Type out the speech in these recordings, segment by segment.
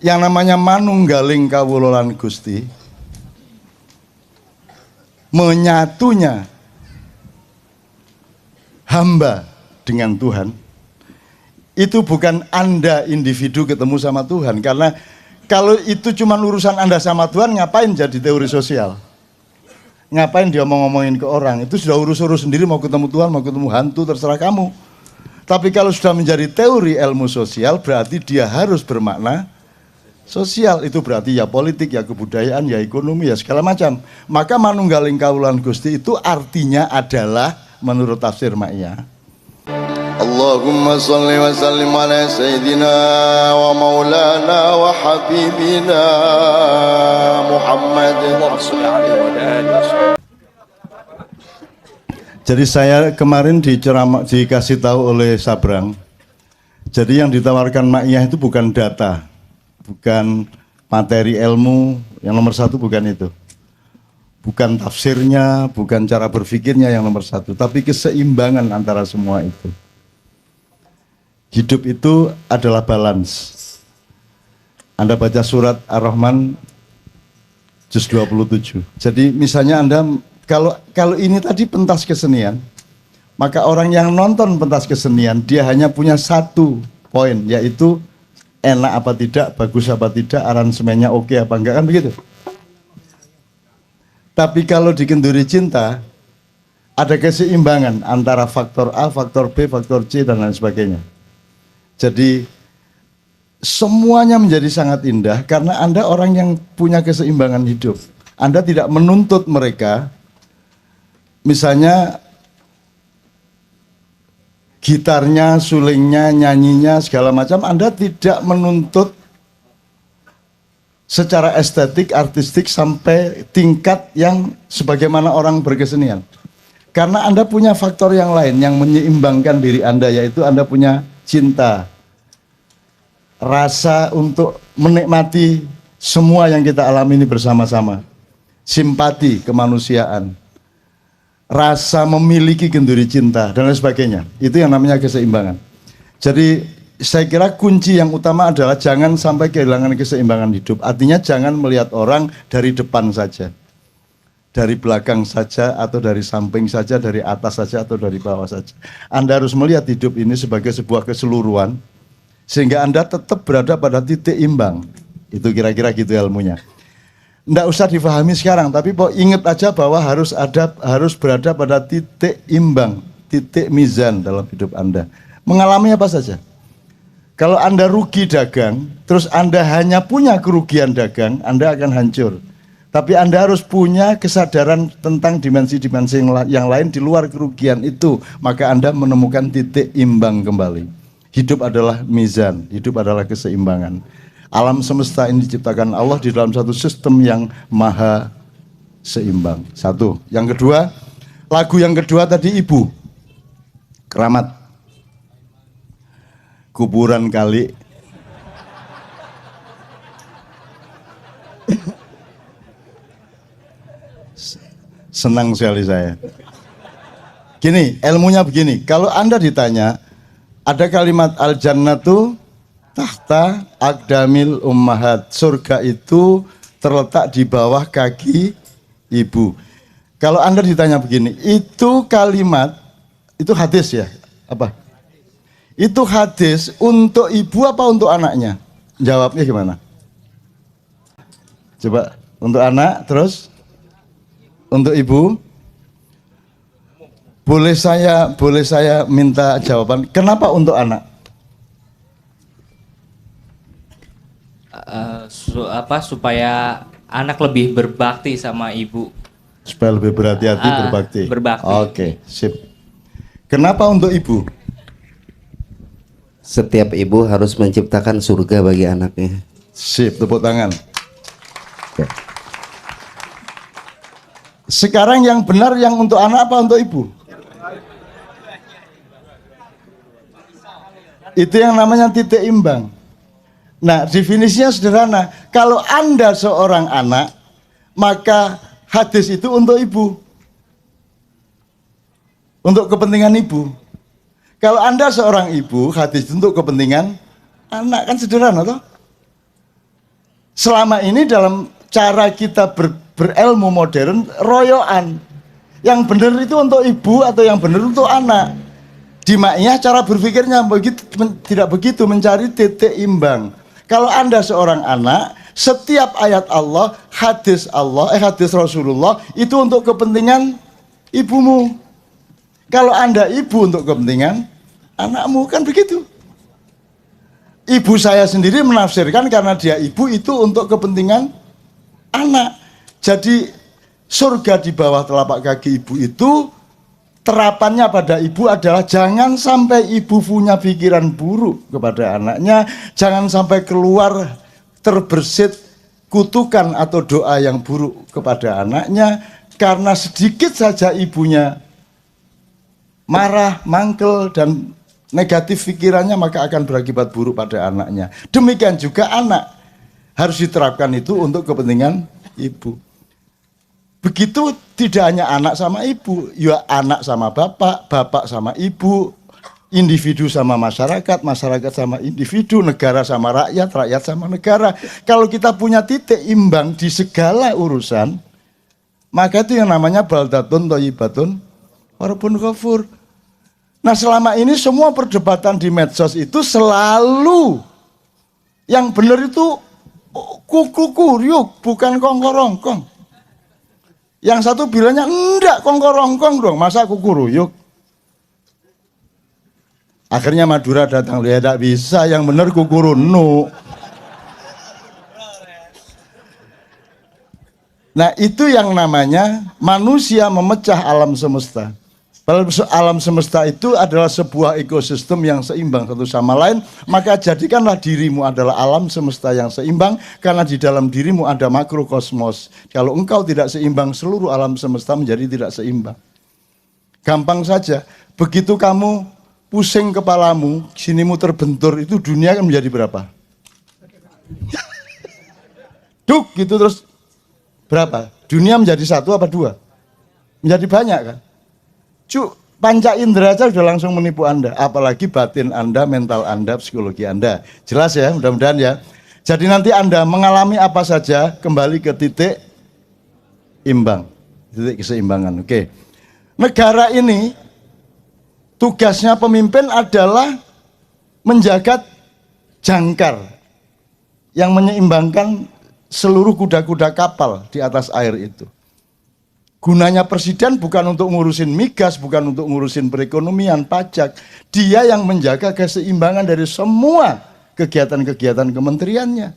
yang namanya manunggaling kawula lan Gusti, menyatunya hamba dengan Tuhan, itu bukan Anda individu ketemu sama Tuhan. Karena kalau itu cuma urusan Anda sama Tuhan, ngapain jadi teori sosial? Ngapain dia ngomongin ke orang? Itu sudah urus-urus sendiri, mau ketemu Tuhan, mau ketemu hantu, terserah kamu. Tapi kalau sudah menjadi teori ilmu sosial, berarti dia harus bermakna sosial. Itu berarti ya politik, ya kebudayaan, ya ekonomi, ya segala macam. Maka manunggaling kawula lan Gusti itu artinya adalah menurut tafsir Ma'iyah, Allahumma salli wa sallim ala sayyidina wa maulana wa habibina Muhammad. Jadi saya kemarin dikasih tahu oleh Sabrang, jadi yang ditawarkan Ma'iyah itu bukan data, bukan materi ilmu, yang nomor satu bukan itu. Bukan tafsirnya, bukan cara berpikirnya yang nomor satu, tapi keseimbangan antara semua itu. Hidup itu adalah balance. Anda baca surat Ar-Rahman juz 27. Jadi misalnya Anda, kalau ini tadi pentas kesenian, maka orang yang nonton pentas kesenian, dia hanya punya satu poin, yaitu enak apa tidak, bagus apa tidak, aransemennya oke apa enggak, kan begitu. Tapi kalau di Kenduri Cinta, ada keseimbangan antara faktor A, faktor B, faktor C, dan lain sebagainya. Jadi semuanya menjadi sangat indah karena Anda orang yang punya keseimbangan hidup. Anda tidak menuntut mereka, misalnya gitarnya, sulingnya, nyanyinya, segala macam, Anda tidak menuntut secara estetik, artistik sampai tingkat yang sebagaimana orang berkesenian. Karena Anda punya faktor yang lain yang menyeimbangkan diri Anda, yaitu Anda punya cinta, rasa untuk menikmati semua yang kita alami ini bersama-sama, simpati, kemanusiaan, rasa memiliki kenduri cinta, dan lain sebagainya. Itu yang namanya keseimbangan. Jadi saya kira kunci yang utama adalah jangan sampai kehilangan keseimbangan hidup. Artinya jangan melihat orang dari depan saja, dari belakang saja, atau dari samping saja, dari atas saja, atau dari bawah saja. Anda harus melihat hidup ini sebagai sebuah keseluruhan, sehingga Anda tetap berada pada titik imbang. Itu kira-kira gitu ilmunya. Nggak usah difahami sekarang, tapi ingat aja bahwa harus berada pada titik imbang, titik mizan dalam hidup Anda. Mengalami apa saja. Kalau Anda rugi dagang, terus Anda hanya punya kerugian dagang, Anda akan hancur. Tapi Anda harus punya kesadaran tentang dimensi-dimensi yang lain di luar kerugian itu, maka Anda menemukan titik imbang kembali. Hidup adalah mizan, hidup adalah keseimbangan. Alam semesta ini diciptakan Allah di dalam satu sistem yang maha seimbang. Satu. Yang kedua, lagu yang kedua tadi Ibu, Keramat. Kuburan kali. Senang sekali saya. Gini, ilmunya begini. Kalau Anda ditanya, ada kalimat al-jannatu tahta aqdamil ummahat. Surga itu terletak di bawah kaki ibu. Kalau Anda ditanya begini, itu kalimat, itu hadis ya? Apa? Itu hadis untuk ibu apa untuk anaknya? Jawabnya gimana? Coba, untuk anak, terus untuk ibu. Boleh saya minta jawaban, kenapa untuk anak? Supaya anak lebih berbakti sama ibu. Supaya lebih berhati-hati berbakti. Berbakti. Oke, sip. Kenapa untuk ibu? Setiap ibu harus menciptakan surga bagi anaknya. Sip, tepuk tangan. Oke. Sekarang yang benar yang untuk anak apa untuk ibu? Itu yang namanya titik imbang. Nah, definisinya sederhana. Kalau Anda seorang anak, maka hadis itu untuk ibu. Untuk kepentingan ibu. Kalau Anda seorang ibu, hadis itu untuk kepentingan anak, kan sederhana toh? selama ini dalam cara kita berilmu modern, royoan. Yang benar itu untuk ibu atau yang benar untuk anak. Di Ma'iyah cara berpikirnya tidak begitu, mencari titik imbang. Kalau Anda seorang anak, setiap ayat Allah, hadis Rasulullah itu untuk kepentingan ibumu. Kalau Anda ibu untuk kepentingan anakmu, kan begitu. Ibu saya sendiri menafsirkan karena dia ibu itu untuk kepentingan anak. Jadi surga di bawah telapak kaki ibu itu terapannya pada ibu adalah jangan sampai ibu punya pikiran buruk kepada anaknya, jangan sampai keluar terbersit kutukan atau doa yang buruk kepada anaknya, karena sedikit saja ibunya marah, mangkel, dan negatif pikirannya maka akan berakibat buruk pada anaknya. Demikian juga anak harus diterapkan itu untuk kepentingan ibu. Begitu tidak hanya anak sama ibu, ya anak sama bapak, bapak sama ibu, individu sama masyarakat, masyarakat sama individu, negara sama rakyat, rakyat sama negara. Kalau kita punya titik imbang di segala urusan, maka itu yang namanya baldatun thayyibatun warabbun ghafur. Nah, selama ini semua perdebatan di medsos itu selalu yang benar itu kuku kuryuk, bukan kongkorongkong. Yang satu bilangnya, enggak kongkorongkong dong, masa kuku ruyuk. Akhirnya Madura datang, lihat tidak bisa, yang benar kuku runuk. Nah, itu yang namanya manusia memecah alam semesta. Alam semesta itu adalah sebuah ekosistem yang seimbang satu sama lain, maka jadikanlah dirimu adalah alam semesta yang seimbang, karena di dalam dirimu ada makrokosmos. Kalau engkau tidak seimbang, seluruh alam semesta menjadi tidak seimbang. Gampang saja, begitu kamu pusing kepalamu, sinimu terbentur, itu dunia kan menjadi berapa? Duk gitu terus berapa? Dunia menjadi satu apa dua? Menjadi banyak kan? Panca indera saja sudah langsung menipu Anda, apalagi batin Anda, mental Anda, psikologi Anda. Jelas ya, mudah-mudahan ya. Jadi nanti Anda mengalami apa saja, kembali ke titik imbang, titik keseimbangan. Oke. Negara ini tugasnya pemimpin adalah menjaga jangkar yang menyeimbangkan seluruh kuda-kuda kapal di atas air itu. Gunanya presiden bukan untuk ngurusin migas, bukan untuk ngurusin perekonomian, pajak. Dia yang menjaga keseimbangan dari semua kegiatan-kegiatan kementeriannya.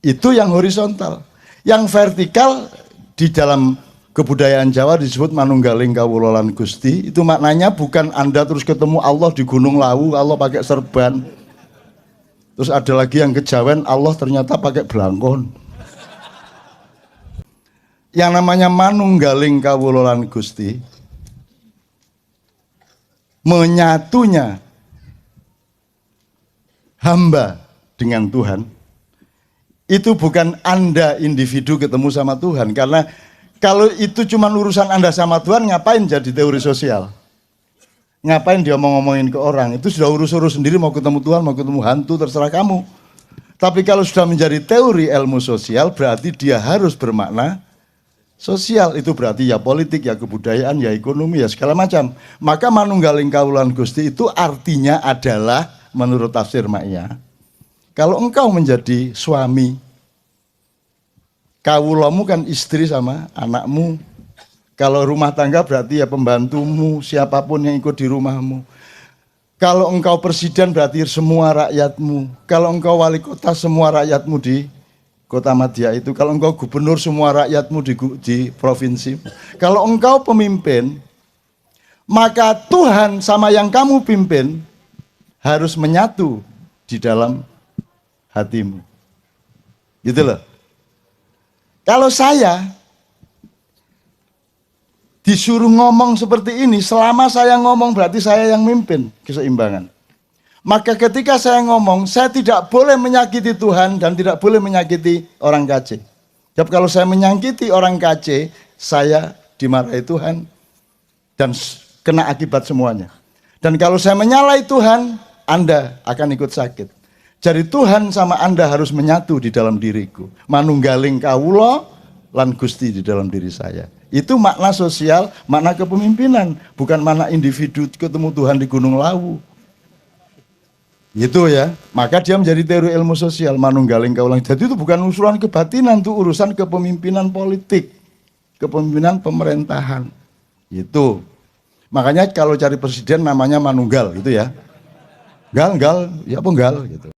Itu yang horizontal. Yang vertikal di dalam kebudayaan Jawa disebut manunggaling kawula lan Gusti. Itu maknanya bukan Anda terus ketemu Allah di Gunung Lawu, Allah pakai serban. Terus ada lagi yang kejawen, Allah ternyata pakai belangkon. Yang namanya manunggaling kawula lan Gusti, menyatunya hamba dengan Tuhan, itu bukan Anda individu ketemu sama Tuhan. Karena kalau itu cuma urusan Anda sama Tuhan, ngapain jadi teori sosial? Ngapain dia ngomongin ke orang? Itu sudah urus-urus sendiri, mau ketemu Tuhan, mau ketemu hantu, terserah kamu. Tapi kalau sudah menjadi teori ilmu sosial, berarti dia harus bermakna sosial. Itu berarti ya politik, ya kebudayaan, ya ekonomi, ya segala macam. Maka manunggaling kawula lan Gusti itu artinya adalah menurut tafsir Ma'iyah, kalau engkau menjadi suami, kawulamu kan istri sama anakmu. Kalau rumah tangga berarti ya pembantumu, siapapun yang ikut di rumahmu. Kalau engkau presiden berarti semua rakyatmu. Kalau engkau wali kota, semua rakyatmu di Kota Madya itu. Kalau engkau gubernur, semua rakyatmu di provinsi. Kalau engkau pemimpin, maka Tuhan sama yang kamu pimpin harus menyatu di dalam hatimu. Gitu loh. Kalau saya disuruh ngomong seperti ini, selama saya ngomong berarti saya yang mimpin keseimbangan. Maka ketika saya ngomong, saya tidak boleh menyakiti Tuhan dan tidak boleh menyakiti orang KC. Jadi kalau saya menyakiti orang KC, saya dimarahi Tuhan dan kena akibat semuanya. Dan kalau saya menyalahi Tuhan, Anda akan ikut sakit. Jadi Tuhan sama Anda harus menyatu di dalam diriku. Manunggaling kawula lan Gusti di dalam diri saya. Itu makna sosial, makna kepemimpinan, bukan makna individu ketemu Tuhan di Gunung Lawu. Gitu ya. Maka dia menjadi teori ilmu sosial, manunggaling kawula. Jadi itu bukan urusan kebatinan, itu urusan kepemimpinan politik, kepemimpinan pemerintahan. Itu. Makanya kalau cari presiden namanya manunggal gitu ya. Gal, ya penggal gitu.